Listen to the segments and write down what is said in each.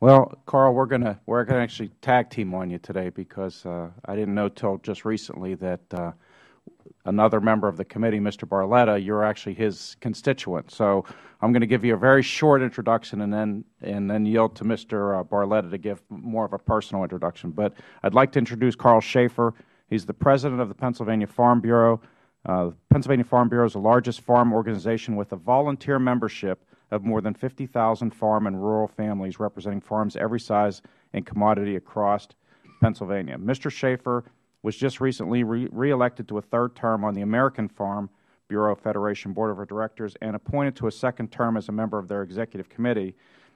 Well, Carl, we're gonna actually tag team on you today because I didn't know till just recently that another member of the committee, Mr. Barletta, you're actually his constituent. So I'm going to give you a very short introduction and then yield to Mr. Barletta to give more of a personal introduction. But I'd like to introduce Carl Shaffer. He's the president of the Pennsylvania Farm Bureau. The Pennsylvania Farm Bureau is the largest farm organization with a volunteer membership of more than 50,000 farm and rural families representing farms every size and commodity across Pennsylvania. Mr. Shaffer was just recently reelected to a third term on the American Farm Bureau Federation Board of Directors and appointed to a second term as a member of their executive committee.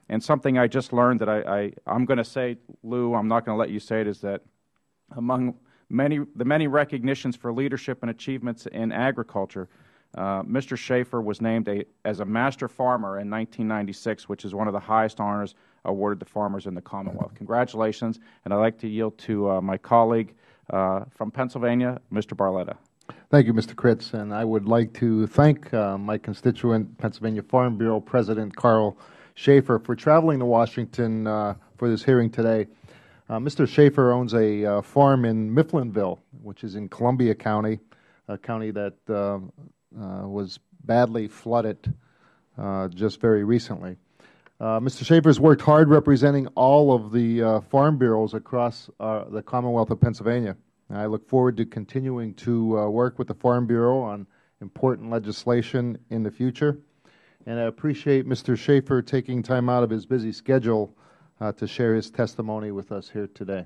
And something I just learned that I'm going to say, Lou, I'm not going to let you say it, is that among the many recognitions for leadership and achievements in agriculture, Mr. Shaffer was named as a Master Farmer in 1996, which is one of the highest honors awarded to farmers in the Commonwealth. Congratulations, and I'd like to yield to my colleague from Pennsylvania, Mr. Barletta. Thank you, Mr. Kritz, and I would like to thank my constituent, Pennsylvania Farm Bureau President Carl Shaffer, for traveling to Washington for this hearing today. Mr. Shaffer owns a farm in Mifflinville, which is in Columbia County, a county that was badly flooded just very recently. Mr. Shaffer has worked hard representing all of the farm bureaus across the Commonwealth of Pennsylvania. I look forward to continuing to work with the Farm Bureau on important legislation in the future. And I appreciate Mr. Shaffer taking time out of his busy schedule to share his testimony with us here today.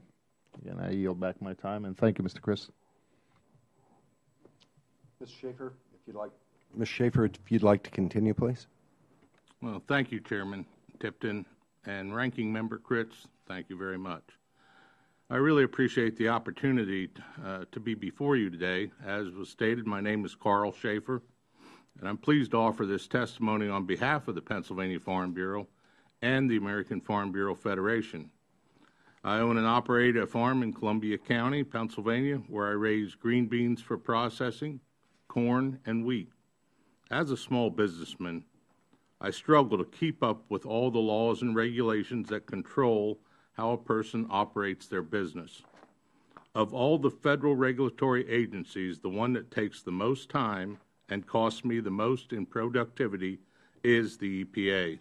Again, I yield back my time, and thank you, Mr. Kritz. Mr. Shaffer, if you'd like to continue, please. Well, thank you, Chairman Tipton, and Ranking Member Kritz. Thank you very much. I really appreciate the opportunity to be before you today. As was stated, my name is Carl Shaffer, and I'm pleased to offer this testimony on behalf of the Pennsylvania Farm Bureau and the American Farm Bureau Federation. I own and operate a farm in Columbia County, Pennsylvania, where I raise green beans for processing, corn, and wheat. As a small businessman, I struggle to keep up with all the laws and regulations that control how a person operates their business. Of all the federal regulatory agencies, the one that takes the most time and costs me the most in productivity is the EPA.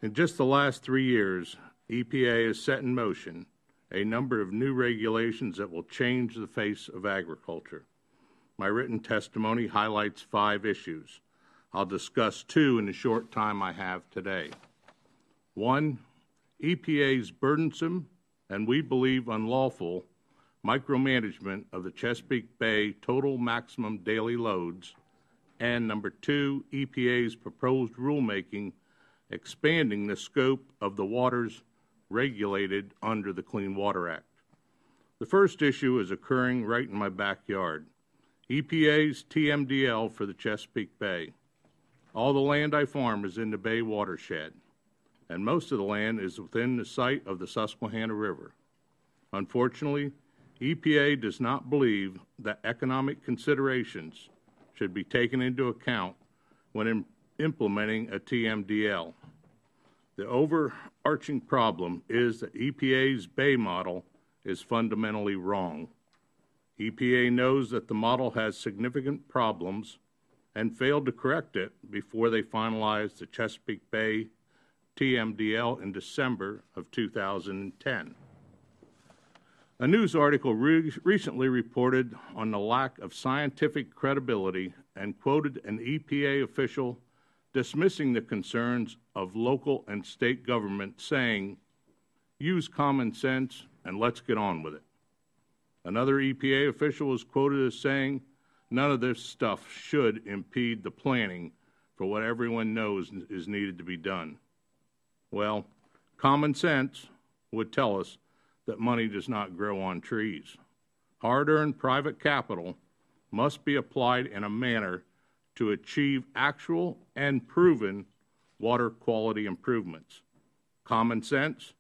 In just the last 3 years, EPA has set in motion a number of new regulations that will change the face of agriculture. My written testimony highlights 5 issues. I'll discuss 2 in the short time I have today. 1, EPA's burdensome and we believe unlawful micromanagement of the Chesapeake Bay total maximum daily loads, and number 2, EPA's proposed rulemaking expanding the scope of the waters regulated under the Clean Water Act. The first issue is occurring right in my backyard. EPA's TMDL for the Chesapeake Bay. All the land I farm is in the Bay watershed, and most of the land is within the site of the Susquehanna River. Unfortunately, EPA does not believe that economic considerations should be taken into account when implementing a TMDL. The overarching problem is that EPA's Bay model is fundamentally wrong. EPA knows that the model has significant problems and failed to correct it before they finalized the Chesapeake Bay TMDL in December of 2010. A news article recently reported on the lack of scientific credibility and quoted an EPA official dismissing the concerns of local and state government, saying, "Use common sense and let's get on with it." Another EPA official was quoted as saying, "None of this stuff should impede the planning for what everyone knows is needed to be done." Well, common sense would tell us that money does not grow on trees. Hard-earned private capital must be applied in a manner to achieve actual and proven water quality improvements. Common sense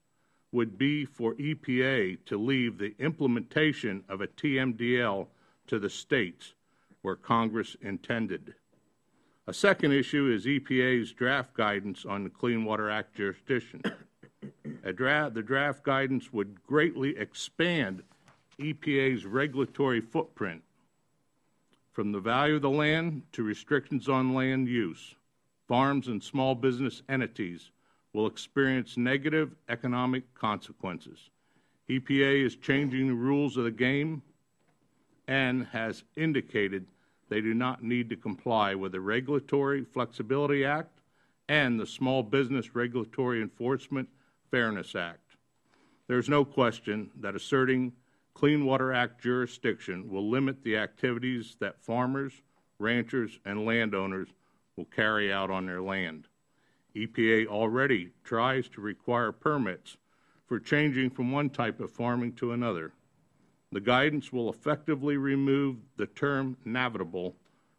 would be for EPA to leave the implementation of a TMDL to the states where Congress intended. A second issue is EPA's draft guidance on the Clean Water Act jurisdiction. The draft guidance would greatly expand EPA's regulatory footprint, from the value of the land to restrictions on land use. Farms and small business entities will experience negative economic consequences. EPA is changing the rules of the game and has indicated they do not need to comply with the Regulatory Flexibility Act and the Small Business Regulatory Enforcement Fairness Act. There is no question that asserting Clean Water Act jurisdiction will limit the activities that farmers, ranchers, and landowners will carry out on their land. EPA already tries to require permits for changing from one type of farming to another. The guidance will effectively remove the term navigable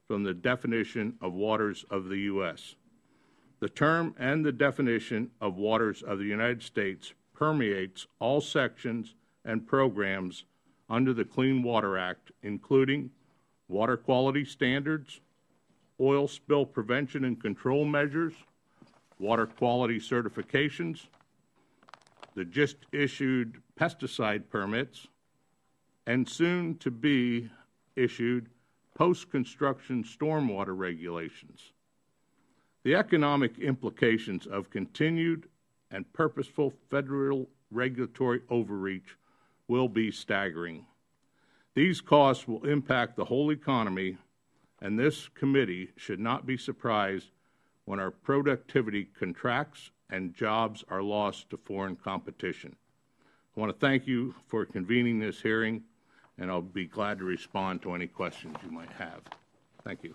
from the definition of waters of the U.S. The term and the definition of waters of the United States permeates all sections and programs under the Clean Water Act, including water quality standards, oil spill prevention and control measures, water quality certifications, the just issued pesticide permits, and soon to be issued post-construction stormwater regulations. The economic implications of continued and purposeful federal regulatory overreach will be staggering. These costs will impact the whole economy, and this committee should not be surprised when our productivity contracts and jobs are lost to foreign competition. I want to thank you for convening this hearing, and I'll be glad to respond to any questions you might have. Thank you.